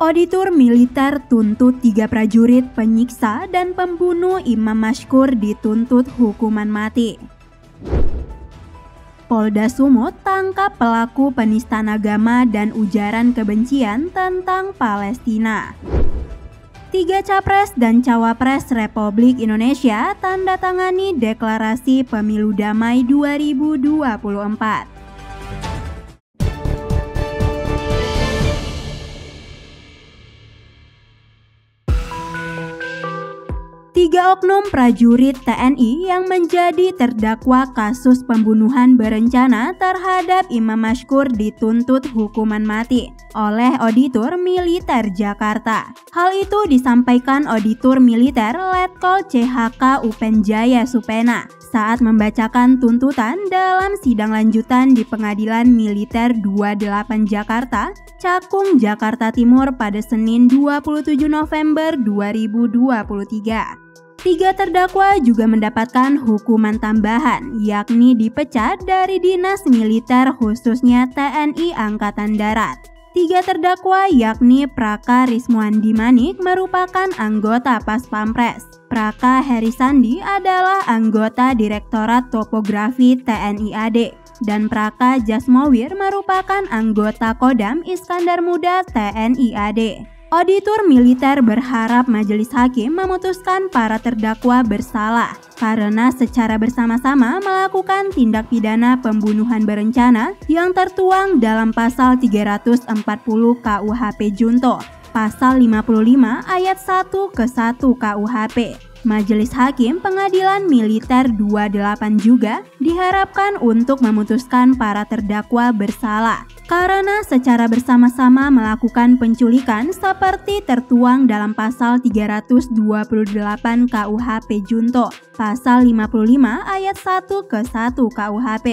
Auditor militer tuntut 3 prajurit penyiksa dan pembunuh Imam Mashkur dituntut hukuman mati. Polda Sumut tangkap pelaku penistaan agama dan ujaran kebencian tentang Palestina. 3 capres dan cawapres Republik Indonesia tanda tangani deklarasi pemilu damai 2024. 3 oknum prajurit TNI yang menjadi terdakwa kasus pembunuhan berencana terhadap Imam Mashkur dituntut hukuman mati oleh Auditor Militer Jakarta. Hal itu disampaikan Auditor Militer Letkol CHK Upenjaya Supena saat membacakan tuntutan dalam sidang lanjutan di Pengadilan Militer 28 Jakarta, Cakung, Jakarta Timur pada Senin 27 November 2023. 3 terdakwa juga mendapatkan hukuman tambahan, yakni dipecat dari dinas militer khususnya TNI Angkatan Darat. 3 terdakwa yakni Praka Rismuandi Manik merupakan anggota Pas Pampres. Praka Herisandi adalah anggota Direktorat Topografi TNI AD. Dan Praka Jasmowir merupakan anggota Kodam Iskandar Muda TNI AD. Auditor militer berharap majelis hakim memutuskan para terdakwa bersalah karena secara bersama-sama melakukan tindak pidana pembunuhan berencana yang tertuang dalam pasal 340 KUHP Junto, pasal 55 ayat 1 ke 1 KUHP. Majelis Hakim Pengadilan Militer 28 juga diharapkan untuk memutuskan para terdakwa bersalah karena secara bersama-sama melakukan penculikan seperti tertuang dalam pasal 328 KUHP Junto, pasal 55 ayat 1 ke 1 KUHP.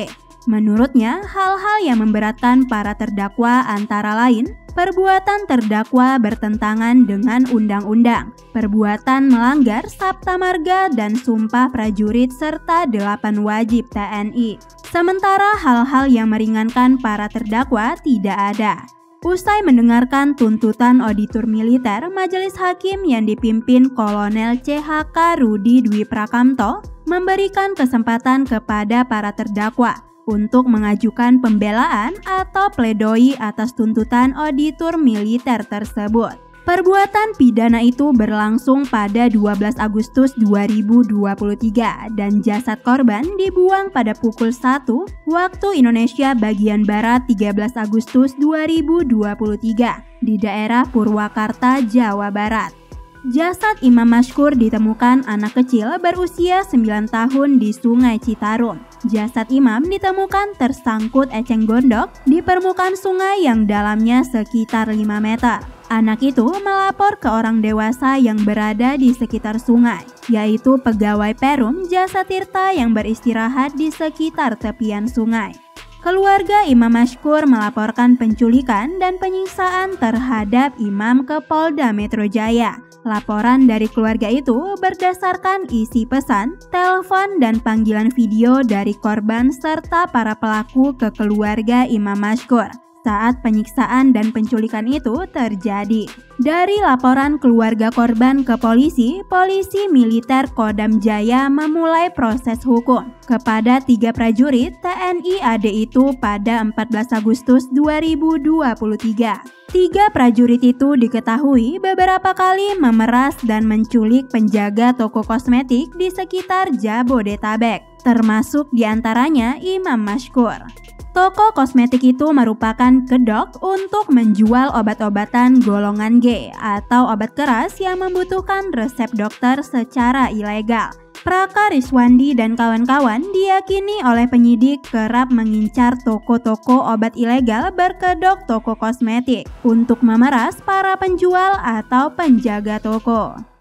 Menurutnya, hal-hal yang memberatkan para terdakwa antara lain perbuatan terdakwa bertentangan dengan undang-undang, perbuatan melanggar Sabta Marga dan Sumpah Prajurit serta 8 wajib TNI. Sementara hal-hal yang meringankan para terdakwa tidak ada. Usai mendengarkan tuntutan auditor militer, majelis hakim yang dipimpin Kolonel CHK Rudi Dwi Prakamto memberikan kesempatan kepada para terdakwa untuk mengajukan pembelaan atau pledoi atas tuntutan auditor militer tersebut. Perbuatan pidana itu berlangsung pada 12 Agustus 2023 dan jasad korban dibuang pada pukul 1 waktu Indonesia bagian Barat 13 Agustus 2023 di daerah Purwakarta, Jawa Barat. Jasad Imam Mashkur ditemukan anak kecil berusia 9 tahun di Sungai Citarum. Jasad Imam ditemukan tersangkut eceng gondok di permukaan sungai yang dalamnya sekitar 5 meter. Anak itu melapor ke orang dewasa yang berada di sekitar sungai, yaitu pegawai Perum Jasa Tirta yang beristirahat di sekitar tepian sungai. Keluarga Imam Mashkur melaporkan penculikan dan penyiksaan terhadap Imam ke Polda Metro Jaya. Laporan dari keluarga itu berdasarkan isi pesan, telepon, dan panggilan video dari korban serta para pelaku ke keluarga Imam Mashkur saat penyiksaan dan penculikan itu terjadi. Dari laporan keluarga korban ke polisi, polisi militer Kodam Jaya memulai proses hukum kepada 3 prajurit TNI AD itu pada 14 Agustus 2023. 3 prajurit itu diketahui beberapa kali memeras dan menculik penjaga toko kosmetik di sekitar Jabodetabek, termasuk diantaranya Imam Mashkur. Toko kosmetik itu merupakan kedok untuk menjual obat-obatan golongan G atau obat keras yang membutuhkan resep dokter secara ilegal. Praka Riswandi dan kawan-kawan diyakini oleh penyidik kerap mengincar toko-toko obat ilegal berkedok toko kosmetik untuk memeras para penjual atau penjaga toko.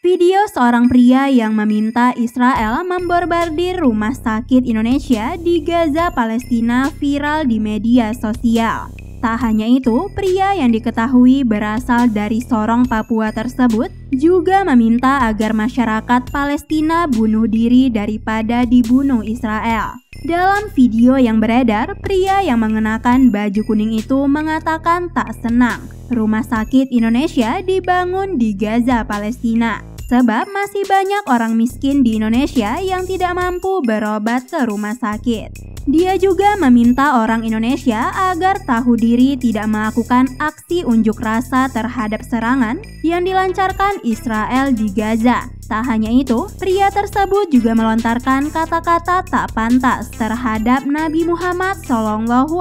Video seorang pria yang meminta Israel membombardir rumah sakit Indonesia di Gaza, Palestina viral di media sosial. Tak hanya itu, pria yang diketahui berasal dari Sorong, Papua tersebut juga meminta agar masyarakat Palestina bunuh diri daripada dibunuh Israel. Dalam video yang beredar, pria yang mengenakan baju kuning itu mengatakan tak senang rumah sakit Indonesia dibangun di Gaza, Palestina, sebab masih banyak orang miskin di Indonesia yang tidak mampu berobat ke rumah sakit. Dia juga meminta orang Indonesia agar tahu diri tidak melakukan aksi unjuk rasa terhadap serangan yang dilancarkan Israel di Gaza. Tak hanya itu, pria tersebut juga melontarkan kata-kata tak pantas terhadap Nabi Muhammad SAW.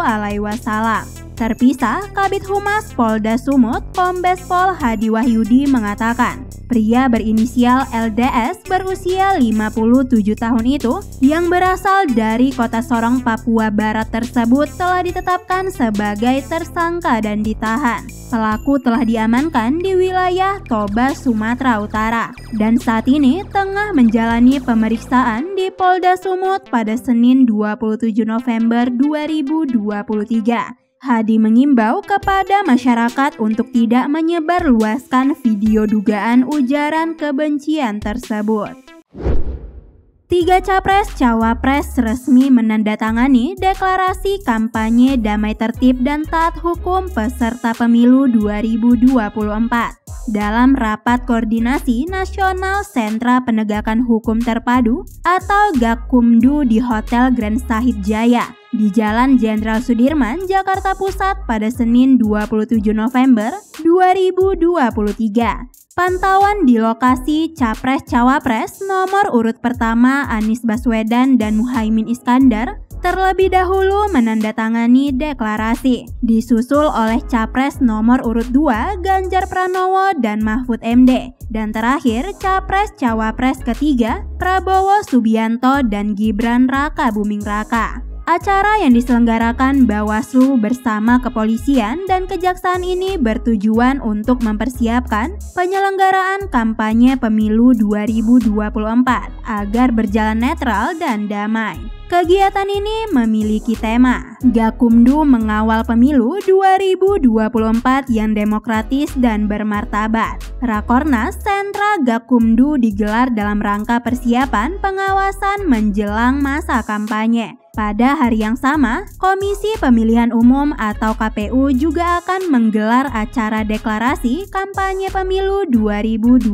Terpisah, Kabid Humas Polda Sumut, Kombes Pol Hadi Wahyudi mengatakan, pria berinisial LDS berusia 57 tahun itu yang berasal dari kota Sorong, Papua Barat tersebut telah ditetapkan sebagai tersangka dan ditahan. Pelaku telah diamankan di wilayah Toba, Sumatera Utara dan saat ini tengah menjalani pemeriksaan di Polda Sumut pada Senin 27 November 2023. Hadi mengimbau kepada masyarakat untuk tidak menyebarluaskan video dugaan ujaran kebencian tersebut. 3 capres-cawapres resmi menandatangani deklarasi kampanye damai tertib dan taat hukum peserta pemilu 2024 dalam Rapat Koordinasi Nasional Sentra Penegakan Hukum Terpadu atau Gakumdu di Hotel Grand Sahid Jaya di Jalan Jenderal Sudirman, Jakarta Pusat pada Senin 27 November 2023. Pantauan di lokasi Capres-Cawapres nomor urut pertama Anies Baswedan dan Muhaimin Iskandar terlebih dahulu menandatangani deklarasi, disusul oleh Capres nomor urut 2 Ganjar Pranowo dan Mahfud MD, dan terakhir Capres-Cawapres ketiga Prabowo Subianto dan Gibran Raka Buming Raka. Acara yang diselenggarakan Bawaslu bersama kepolisian dan kejaksaan ini bertujuan untuk mempersiapkan penyelenggaraan kampanye pemilu 2024 agar berjalan netral dan damai. Kegiatan ini memiliki tema Gakumdu Mengawal Pemilu 2024 yang demokratis dan bermartabat. Rakornas Sentra Gakumdu digelar dalam rangka persiapan pengawasan menjelang masa kampanye. Pada hari yang sama, Komisi Pemilihan Umum atau KPU juga akan menggelar acara deklarasi kampanye pemilu 2024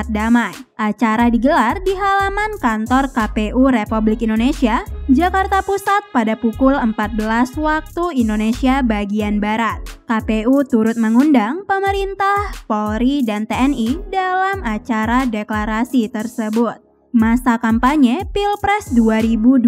damai. Acara digelar di halaman kantor KPU Republik Indonesia, Jakarta Pusat pada pukul 14 waktu Indonesia bagian Barat. KPU turut mengundang pemerintah, Polri, dan TNI dalam acara deklarasi tersebut. Masa kampanye Pilpres 2024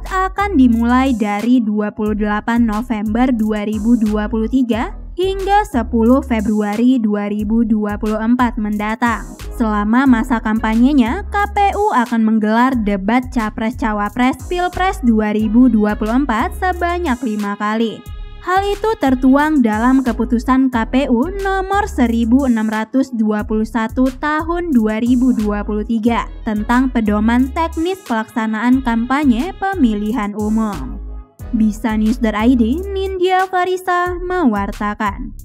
akan dimulai dari 28 November 2023 hingga 10 Februari 2024 mendatang. Selama masa kampanyenya, KPU akan menggelar debat Capres-Cawapres Pilpres 2024 sebanyak 5 kali. Hal itu tertuang dalam keputusan KPU nomor 1621 tahun 2023 tentang pedoman teknis pelaksanaan kampanye pemilihan umum. Bisanews.id, Nindya Farisa mewartakan.